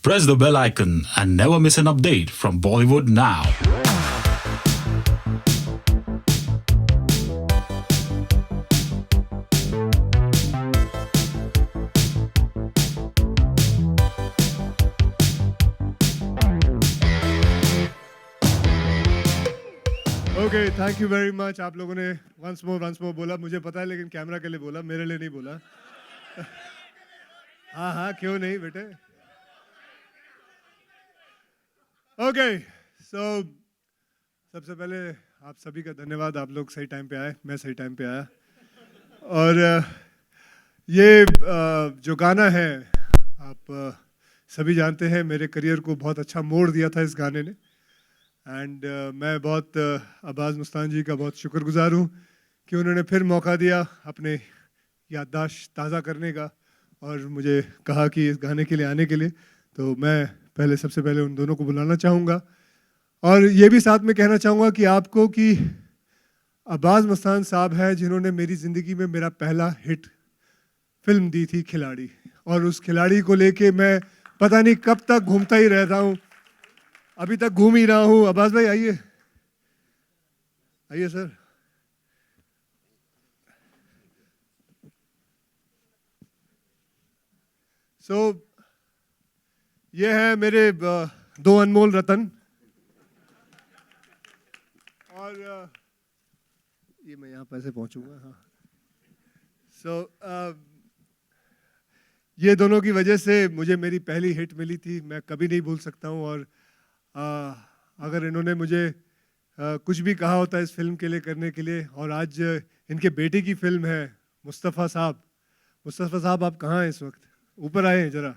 Press the bell icon and never miss an update from Bollywood now. Okay, thank you very much. आप लोगों ने once more बोला, मुझे पता है, लेकिन कैमरा के लिए बोला, मेरे लिए नहीं बोला। हाँ हाँ, क्यों नहीं बेटे। ओके, सो सबसे पहले आप सभी का धन्यवाद। आप लोग सही टाइम पे आए, मैं सही टाइम पे आया। और ये जो गाना है, आप सभी जानते हैं, मेरे करियर को बहुत अच्छा मोड़ दिया था इस गाने ने। एंड मैं बहुत अब्बास मुस्तान जी का बहुत शुक्रगुजार हूँ कि उन्होंने फिर मौका दिया अपने याददाश्त ताज़ा करने का और मुझे कहा कि इस गाने के लिए आने के लिए। तो मैं सबसे पहले उन दोनों को बुलाना चाहूँगा और ये भी साथ में कहना चाहूँगा कि आपको कि अब्बास मुस्तान साहब हैं जिन्होंने मेरी ज़िंदगी में मेरा पहला हिट फिल्म दी थी, खिलाड़ी। और उस खिलाड़ी को लेके मैं पता नहीं कब तक घूमता ही रहता हूँ, अभी तक घूम ही रहा हूँ। अब्बास भाई आइए, आइए सर। सो ये है मेरे दो अनमोल रतन। और ये मैं यहाँ पैसे पहुँचूंगा। हाँ, सो ये दोनों की वजह से मुझे मेरी पहली हिट मिली थी, मैं कभी नहीं भूल सकता हूँ। और अगर इन्होंने मुझे कुछ भी कहा होता इस फिल्म के लिए करने के लिए, और आज इनके बेटे की फिल्म है, मुस्तफ़ा साहब। मुस्तफ़ा साहब आप कहाँ हैं इस वक्त? ऊपर आए हैं जरा।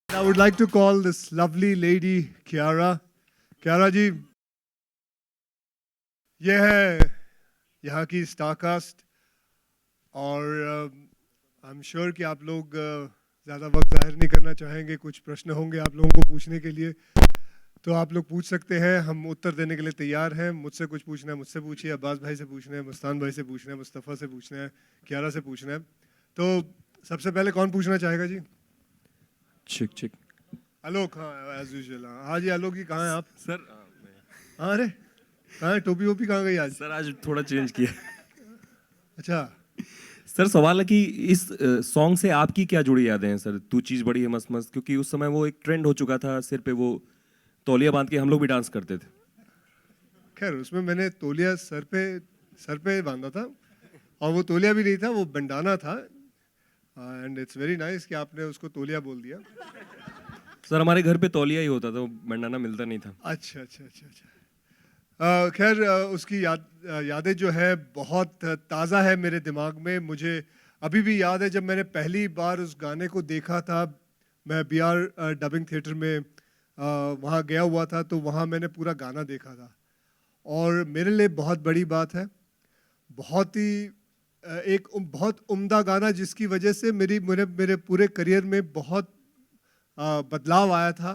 I would like to call this lovely lady Kiara. Kiara जी, ये है यहाँ की स्टारकास्ट। और आई एम श्योर कि आप लोग ज़्यादा वक्त जाहिर नहीं करना चाहेंगे। कुछ प्रश्न होंगे आप लोगों को पूछने के लिए, तो आप लोग पूछ सकते हैं, हम उत्तर देने के लिए तैयार हैं। मुझसे कुछ पूछना है मुझसे पूछिए, अब्बास भाई से पूछना है, मुस्तान भाई से पूछना है, मुस्तफ़ा से पूछना है, कियारा से पूछना है। तो सबसे पहले कौन पूछना चाहेगा जी? चिक चिक आलोक। हाँ, एज यूजुअल। हाँ जी, आलोक जी कहाँ हैं आप? सर। हाँ, अरे कहाँ है? टोपी वोपी कहाँ गई आज? सर आज थोड़ा चेंज किया। अच्छा, सर सवाल है कि इस सॉन्ग से आपकी क्या जुड़ी यादें हैं सर? तू चीज बड़ी है मस्त मस्त, क्योंकि उस समय वो एक ट्रेंड हो चुका था, सिर पे वो तौलिया बांध के हम लोग भी डांस करते थे। खैर उसमें मैंने तौलिया सर पे बांधा था, और वो तौलिया भी नहीं था, वो बंडाना था। एंड इट्स वेरी नाइस कि आपने उसको तौलिया बोल दिया। सर हमारे घर पे तौलिया ही होता था, वो बंडाना मिलता नहीं था। अच्छा अच्छा अच्छा अच्छा। खैर उसकी यादें जो है बहुत ताज़ा है मेरे दिमाग में। मुझे अभी भी याद है जब मैंने पहली बार उस गाने को देखा था। मैं BR डबिंग थिएटर में वहाँ गया हुआ था, तो वहाँ मैंने पूरा गाना देखा था। और मेरे लिए बहुत बड़ी बात है, बहुत ही बहुत उम्दा गाना, जिसकी वजह से मेरे मेरे पूरे करियर में बहुत बदलाव आया था।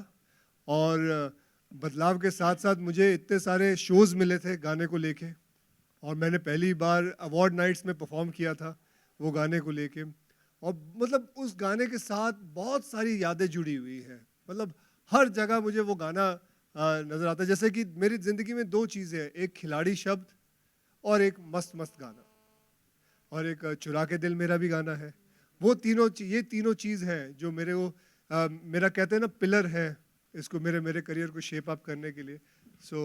और बदलाव के साथ साथ मुझे इतने सारे शोज़ मिले थे गाने को लेके, और मैंने पहली बार अवार्ड नाइट्स में परफॉर्म किया था वो गाने को लेके। और मतलब उस गाने के साथ बहुत सारी यादें जुड़ी हुई हैं। मतलब हर जगह मुझे वो गाना नज़र आता है। जैसे कि मेरी ज़िंदगी में दो चीज़ें हैं, एक खिलाड़ी शब्द और एक मस्त मस्त गाना, और एक चुरा के दिल मेरा भी गाना है। ये तीनों चीज़ हैं जो मेरे वो मेरा कहते हैं ना पिलर है इसको, मेरे मेरे करियर को शेप अप करने के लिए। सो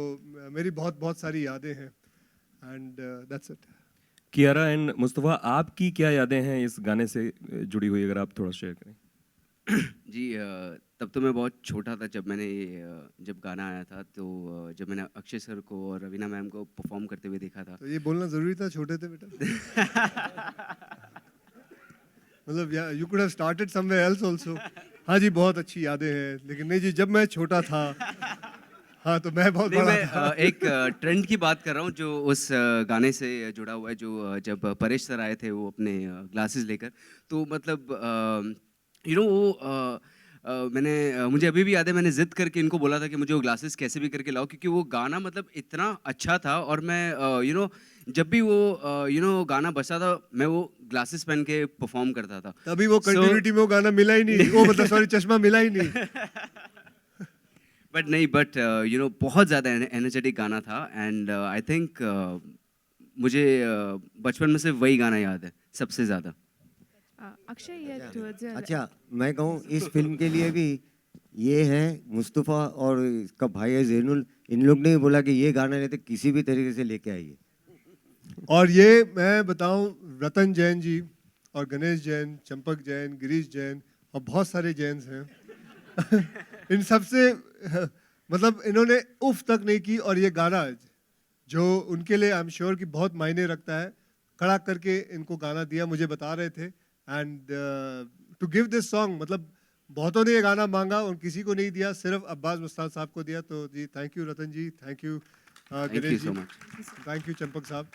मेरी बहुत बहुत सारी यादें हैं, and that's it. Kiara and Mustafa, आपकी क्या यादें हैं इस गाने से जुड़ी हुई, अगर आप थोड़ा शेयर करें। जी तब तो मैं बहुत छोटा था जब मैंने जब गाना आया था, तो जब मैंने अक्षय सर को और रवीना मैम को परफॉर्म करते हुए देखा था। तो ये बोलना ज़रूरी था, छोटे थे बेटा। मतलब you could have started somewhere else also. हाँ जी, बहुत अच्छी यादें हैं, लेकिन नहीं जी, जब मैं छोटा था, हाँ तो मैं बहुत नहीं, बड़ा मैं था। एक ट्रेंड की बात कर रहा हूँ जो उस गाने से जुड़ा हुआ है। जो जब परेश सर आए थे वो अपने ग्लासेस लेकर, तो मतलब वो मुझे अभी भी याद है, मैंने ज़िद करके इनको बोला था कि मुझे वो ग्लासेस कैसे भी करके लाओ, क्योंकि वो गाना मतलब इतना अच्छा था। और मैं जब भी वो गाना बजता था, मैं वो ग्लासेस पहन के परफॉर्म करता था। तभी वो So- कंटिन्यूटी में वो गाना मिला ही नहीं, वो मतलब सॉरी चश्मा मिला ही नहीं। बट बहुत ज़्यादा एनर्जेटिक गाना था। एंड आई थिंक मुझे बचपन में से वही गाना याद है सबसे ज़्यादा। Akshay, yeah, towards your अच्छा, मैं कहूँ इस फिल्म के लिए भी ये है मुस्तफ़ा और इसका भाई है ज़ैनुल, इन लोग ने भी बोला कि ये गाना लेते किसी भी तरीके से लेके आइए। और ये मैं बताऊं, रतन जैन जी और गणेश जैन, चंपक जैन, गिरीश जैन और बहुत सारे जैन हैं। इन सबसे मतलब इन्होंने उफ तक नहीं की, और ये गाना जो उनके लिए आई एम श्योर कि बहुत मायने रखता है, खड़ा करके इनको गाना दिया, मुझे बता रहे थे। And to give this song, मतलब बहुतों ने ये गाना मांगा और किसी को नहीं दिया, सिर्फ अब्बास मुस्तान साहब को दिया। तो जी thank you Ratan ji, thank you thank you Ganesh so ji, much. Thank you Champak साहब।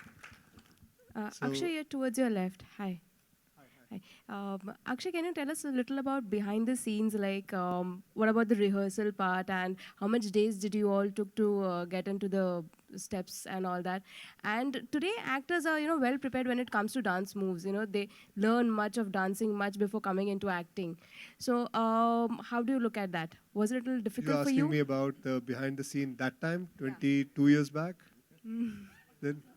Akshay, you're towards your left. Hi. Hi. Akshay, can you tell us a little about behind the scenes? Like, what about the rehearsal part, and how much days did you all took to get into the steps and all that? And today, actors are well prepared when it comes to dance moves. They learn much of dancing much before coming into acting. So, how do you look at that? Was it a little You're difficult for asking you? me about the behind the scene that time, 22 years back. Then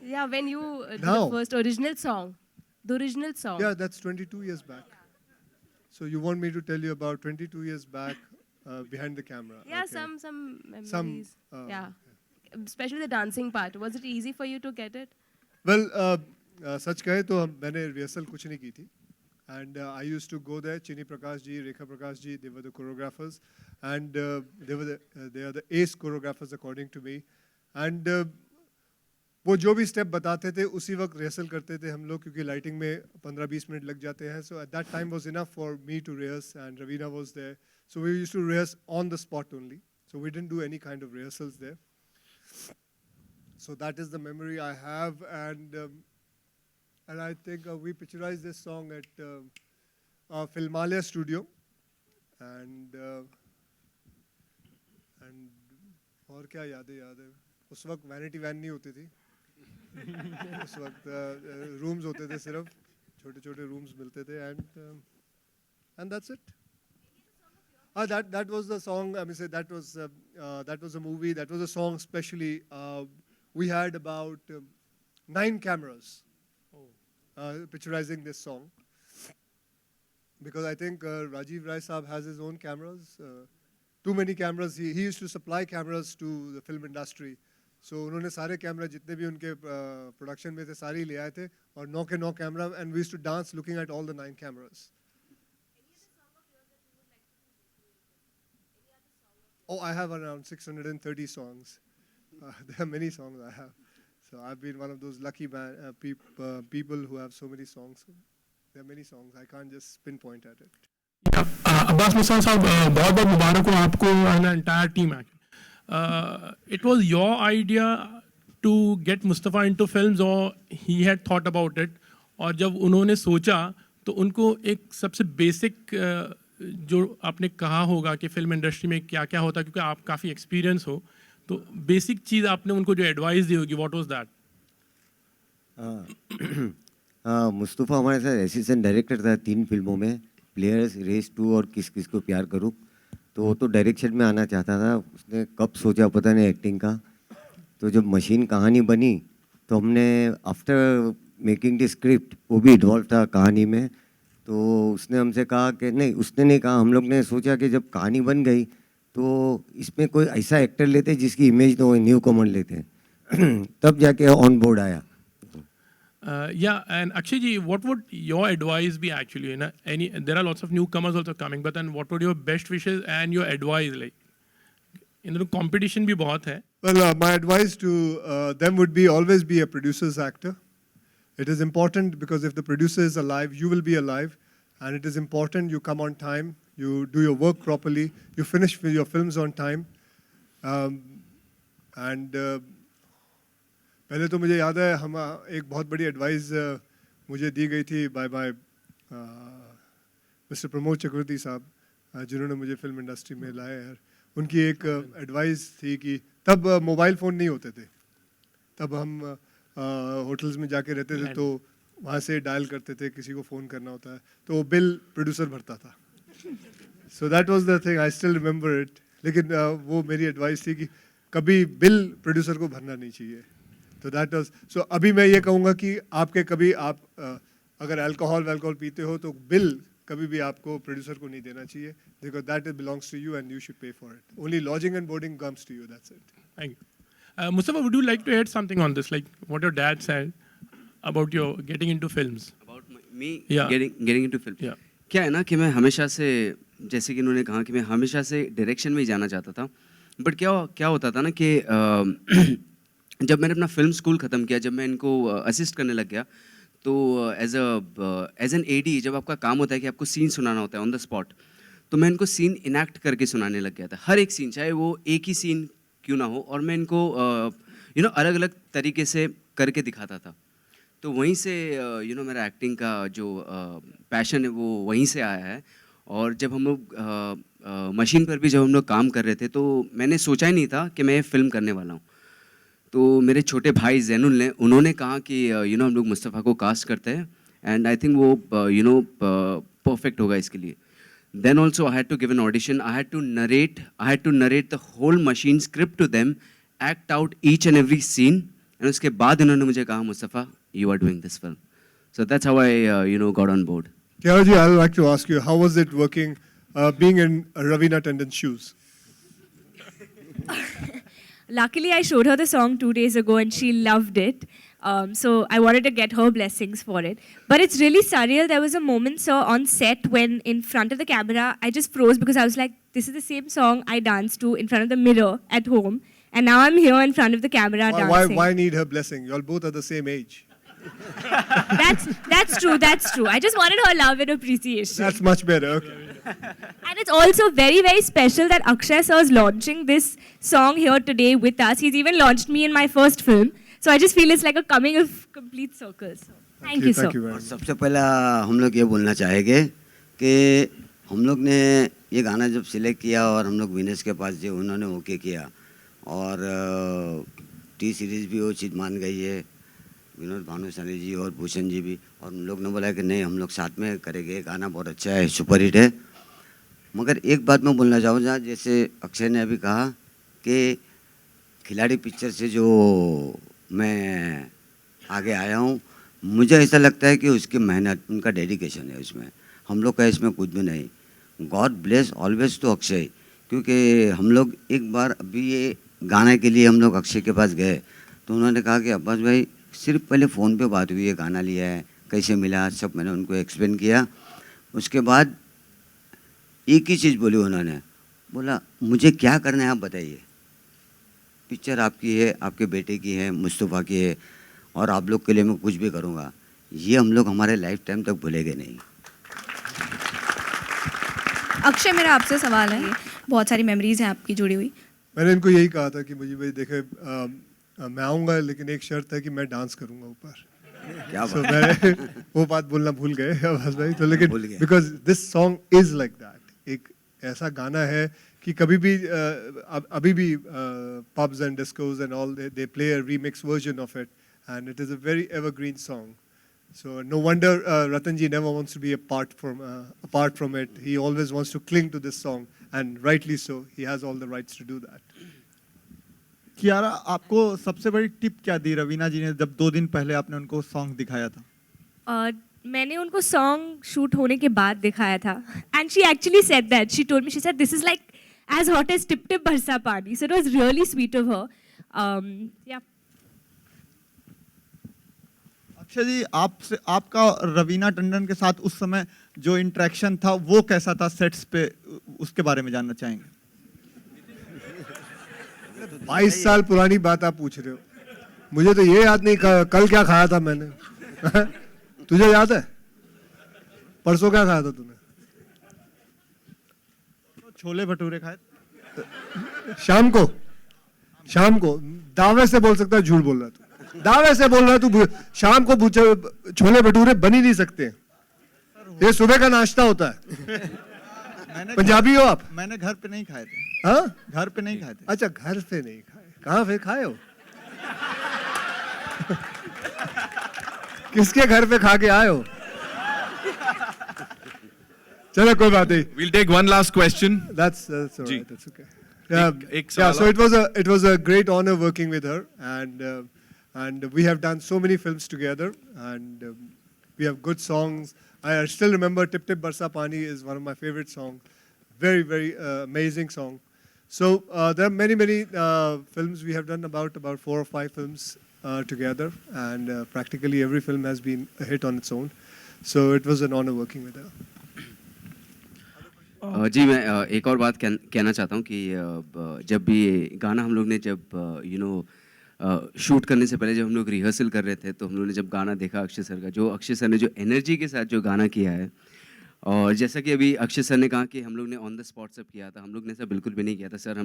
Yeah, when you did Now. the first original song, the original song. yeah, that's 22 years back. So you want me to tell you about 22 years back behind the camera? Yeah, Okay. some memories. Yeah, especially the dancing part. Was it easy for you to get it? Well, सच कहे तो मैंने rehearsal कुछ नहीं की थी. And I used to go there. Chini Prakash ji, Rekha Prakash ji, they were the choreographers, and they are the ace choreographers according to me. And वो जो भी स्टेप बताते थे उसी वक्त रिहर्सल करते थे हम लोग, क्योंकि लाइटिंग में 15-20 मिनट लग जाते हैं. So at that time was enough for me to rehearse, and Raveena was there. So we used to rehearse on the spot only. So we didn't do any kind of rehearsals there. So that is the memory I have, and I think we picturized this song at Filmalia Studio, and और क्या याद है. उस वक्त vanity van नहीं होती थी. उस वक्त रूम्स होते थे, सिर्फ छोटे-छोटे रूम्स मिलते थे, and that's it. That was the song. I mean, say that was a movie. That was a song. Especially, we had about 9 cameras picturizing this song, because I think Rajiv Rai Saab has his own cameras. Too many cameras. He used to supply cameras to the film industry. So उन्होंने सारे camera जितने भी उनके production में थे सारे ही ले आए थे, और 9 के 9 camera, and we used to dance looking at all the 9 cameras. Oh, I have around 630 songs. There are many songs I have. So I've been one of those lucky people who have so many songs. There are many songs. I can't just pinpoint at it. Abbas Mustan साहब, बहुत बहुत मुबारक हो आपको and entire team. It was your idea to get Mustafa into films और he had thought about it? और जब उन्होंने सोचा तो उनको एक सबसे बेसिक जो आपने कहा होगा कि फिल्म इंडस्ट्री में क्या क्या होता है, क्योंकि आप काफ़ी एक्सपीरियंस हो, तो बेसिक चीज़ आपने उनको जो एडवाइस दी होगी, व्हाट वाज दैट? हाँ, मुस्तफ़ा हमारे साथ असिस्टेंट डायरेक्टर था 3 फिल्मों में, प्लेयर्स, रेस 2 और किस किस को प्यार करूँ. तो वो तो डायरेक्शन में आना चाहता था. उसने कब सोचा पता नहीं एक्टिंग का. तो जब मशीन कहानी बनी तो हमने आफ्टर मेकिंग द स्क्रिप्ट, वो भी इन्वॉल्व था कहानी में, तो उसने हमसे कहा कि नहीं, उसने नहीं कहा, हम लोग ने सोचा कि जब कहानी बन गई तो इसमें कोई ऐसा एक्टर लेते जिसकी इमेज तो न्यू कॉमन लेते. तब जाके ऑन बोर्ड आया. Yeah, and Akshay ji, what would your advice be actually? There are lots of newcomers also coming, but then what would your best wishes and your advice like? Competition भी बहुत है. Well, my advice to them would be always be a producer's actor. It is important, because if the producer is alive, you will be alive, and it is important you come on time, you do your work properly, you finish your films on time, and पहले तो मुझे याद है हम एक बहुत बड़ी advice मुझे दी गई थी बाय मिस्टर प्रमोद चक्रवर्ती साहब, जिन्होंने मुझे फिल्म इंडस्ट्री में लाया यार। उनकी एक एडवाइस थी कि तब मोबाइल फ़ोन नहीं होते थे, तब हम होटल्स में जाके रहते थे, तो वहाँ से डायल करते थे, किसी को फ़ोन करना होता है तो वो बिल प्रोड्यूसर भरता था। So that was the thing, I still remember it. लेकिन वो मेरी एडवाइस थी कि कभी बिल प्रोड्यूसर को भरना नहीं चाहिए। तो दैट वाज सो। अभी मैं ये कहूँगा कि आपके कभी आप अगर अल्कोहल पीते हो तो बिल कभी भी आपको प्रोड्यूसर को नहीं देना चाहिए, because that belongs to you and you should pay for it. Only lodging and boarding comes to you, that's it. Thank you. Mustafa, would you like to add something on this, like what your dad said about your getting into films? About me Yeah. getting into film. Yeah. क्या है ना कि मैं हमेशा से, जैसे कि इन्होंने कहा कि मैं हमेशा से डायरेक्शन में ही जाना चाहता था, बट क्या होता था ना कि जब मैंने अपना फिल्म स्कूल ख़त्म किया, जब मैं इनको असिस्ट करने लग गया, तो एज एन एडी जब आपका काम होता है कि आपको सीन सुनाना होता है ऑन द स्पॉट, तो मैं इनको सीन इनैक्ट करके सुनाने लग गया था। हर एक सीन, चाहे वो एक ही सीन क्यों ना हो, और मैं इनको अलग अलग तरीके से करके दिखाता था। तो वहीं से मेरा एक्टिंग का जो पैशन है वो वहीं से आया है। और जब हम लोग मशीन पर भी जब हम लोग काम कर रहे थे, तो मैंने सोचा ही नहीं था कि मैं ये फिल्म करने वाला हूँ। तो मेरे छोटे भाई जैनुल ने, उन्होंने कहा कि हम लोग मुस्तफ़ा को कास्ट करते हैं, एंड आई थिंक वो परफेक्ट होगा इसके लिए। Then also I had to give an audition. I had to narrate the whole machine script to them, act out each and every scene. And उसके बाद इन्होंने मुझे कहा, Mustafa, you are doing this film. So that's how I got on board. Kiara ji, I'd like to ask you, how was it working, being in Raveena Tandon's shoes? Luckily, I showed her the song 2 days ago and she loved it. So I wanted to get her blessings for it. But it's really surreal. There was a moment, sir, on set when in front of the camera, I just froze because I was like, this is the same song I danced to in front of the mirror at home. And now I'm here in front of the camera dancing. Why need her blessing? You all both are the same age. That's true. That's true. I just wanted her love and appreciation. That's much better. Okay. And it's also very, very special that Akshay sir is launching this song here today with us. He's even launched me in my first film. So I just feel it's like a coming of complete circles. So, thank you, sir. Thank you very और much. सबसे पहला हम लोग ये बोलना चाहेंगे कि हम लोग ने ये गाना जब सिलेक्ट किया और हम लोग विनेश के पास जो उन्होंने ओके किया, और टी सीरीज़ भी वो चीज़ मान गई है, विनोद भानुशाली जी और भूषण जी भी, और उन लोग ने बोला कि नहीं हम लोग साथ में करेंगे, गाना बहुत अच्छा है, सुपर हिट है। मगर एक बात मैं बोलना चाहूँगा, जैसे अक्षय ने अभी कहा कि खिलाड़ी पिक्चर से जो मैं आगे आया हूँ, मुझे ऐसा लगता है कि उसकी मेहनत, उनका डेडिकेशन है उसमें, हम लोग का इसमें कुछ भी नहीं। God bless always to Akshay, क्योंकि हम लोग एक बार अभी ये गाने के लिए हम लोग अक्षय के पास गए, तो उन्होंने कहा कि अब्बास भाई सिर्फ पहले फ़ोन पे बात हुई है, गाना लिया है, कैसे मिला, सब मैंने उनको एक्सप्लेन किया। उसके बाद एक ही चीज़ बोली उन्होंने, बोला मुझे क्या करना है आप बताइए, पिक्चर आपकी है, आपके बेटे की है, मुस्तफ़ा की है, और आप लोग के लिए मैं कुछ भी करूँगा। ये हम लोग हमारे लाइफ टाइम तक भूलेंगे नहीं। अक्षय, मेरा आपसे सवाल है, बहुत सारी मेमोरीज हैं आपकी जुड़ी हुई। मैंने इनको यही कहा था कि मुझे भाई देखे, मैं आऊँगा लेकिन एक शर्त है कि मैं डांस करूँगा ऊपर। क्या So, मैं वो बात बोलना भूल गए आवाज भाई, तो लेकिन भूल गए। Because this song is like that, एक ऐसा गाना है कि कभी भी अभी भी pubs and discos and all they play a remix version of it, and it is a very evergreen song. So no wonder Ratanji never wants to be apart from it. He always wants to cling to this song, and rightly so. He has all the rights to do that. Kiara, आपको सबसे बड़ी tip क्या दी रवीना जी ने जब 2 दिन पहले आपने उनको सॉन्ग दिखाया था? मैंने उनको सॉन्ग शूट होने के बाद दिखाया था, and she actually said that, she told me, she said this is like as hot as tip tip barsa pani. So it was really sweet of her. Yeah. Akshay ji, आपका रवीना टंडन के साथ उस समय जो इंटरेक्शन था वो कैसा था सेट्स पे, उसके बारे में जानना चाहेंगे। 22 साल पुरानी बात आप पूछ रहे हो, मुझे तो ये याद नहीं कल क्या खाया था मैंने। तुझे याद है परसों क्या खाया था तूने? छोले भटूरे खाए शाम को दावे से बोल सकता है, झूठ बोल रहा है तू, दावे से बोल रहा है तू। शाम को छोले भटूरे बन ही नहीं सकते, ये सुबह का नाश्ता होता है। पंजाबी हो आप? मैंने घर पे नहीं खाए थे। हाँ, घर पे नहीं खाए थे। अच्छा, घर पे नहीं खाए, कहाँ पे खाए हो? किसके घर पे खा के आए हो? चलो कोई बात नहीं। We'll take one last question. That's all ji. right. That's okay. Yeah, एक yeah. सवाल So it was a great honor working with her, and we have done so many films together, and we have good songs. I still remember "Tip Tip Barsa Pani" is one of my favorite songs. Very amazing song. So there are many films we have done, about 4 or 5 films together, and practically every film has been a hit on its own. So it was an honor working with her. जी मैं एक और बात कहना चाहता हूँ कि जब भी ये गाना हम लोग ने जब शूट करने से पहले जब हम लोग रिहर्सल कर रहे थे, तो हम लोग ने जब गाना देखा अक्षय सर का, जो अक्षय सर ने जो एनर्जी के साथ जो गाना किया है, और जैसा कि अभी अक्षय सर ने कहा कि हम लोग ने ऑन द स्पॉट सब किया था, हम लोग ने ऐसा बिल्कुल भी नहीं किया था सर।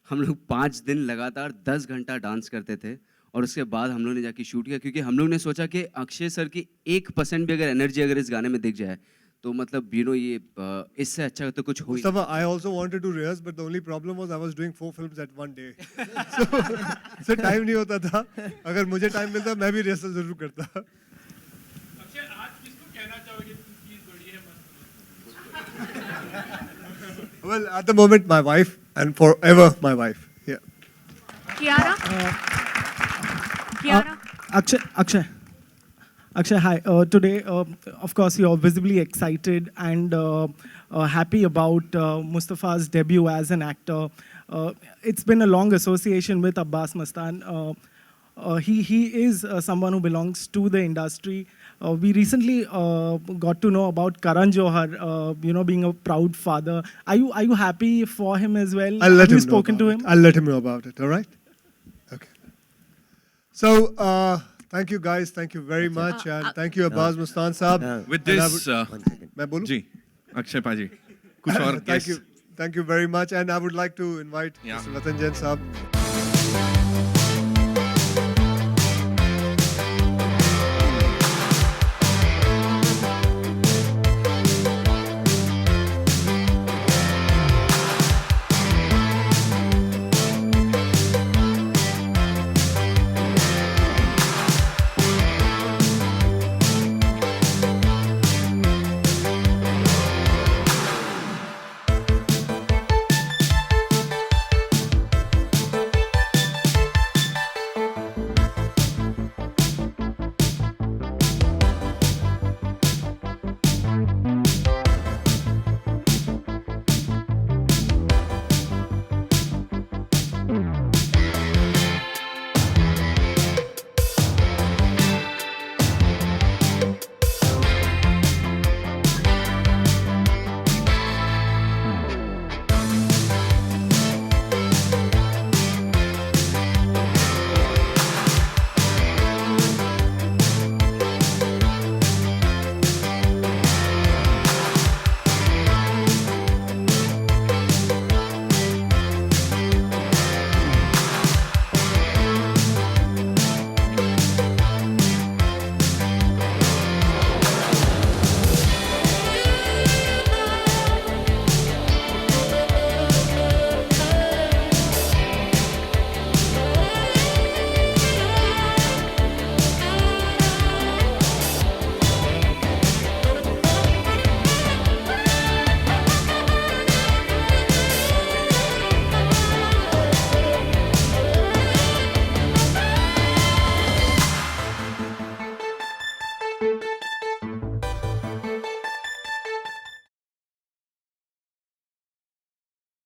हम लोग 5 दिन लगातार 10 घंटा डांस करते थे, और उसके बाद हम लोग ने जाके शूट किया, क्योंकि हम लोग ने सोचा कि अक्षय सर की 1% भी अगर एनर्जी अगर इस गाने में दिख जाए, तो मतलब ये इससे अच्छा तो कुछ हो ही नहीं। Mustafa, I also wanted to rehearse, but the only problem was I was doing 4 films at one day. So time नहीं होता था। अगर मुझे टाइम मिलता मैं भी रिहर्सल जरूर करता। अक्षय, आज किसको कहना चाहोगे तुम चीज बड़ी है मस्त? Well, at the moment, my wife, and forever my wife. Yeah. Kiara? Kiara? Akshay, hi. Today, of course, you're visibly excited and happy about Mustafa's debut as an actor. It's been a long association with Abbas Mustan. He is someone who belongs to the industry. We recently got to know about Karan Johar, being a proud father. Are you happy for him as well? I'll let Have you him know spoken to about him? it. I'll let him know about it. All right. Okay. So thank you guys. Thank you very much, and thank you Abbas Mustan Saab. With this, मैं बोलूं? जी, अक्षय पाजी, कुछ और Thank you very much, and I would like to invite Yeah. Mr. Ratan Jain Saab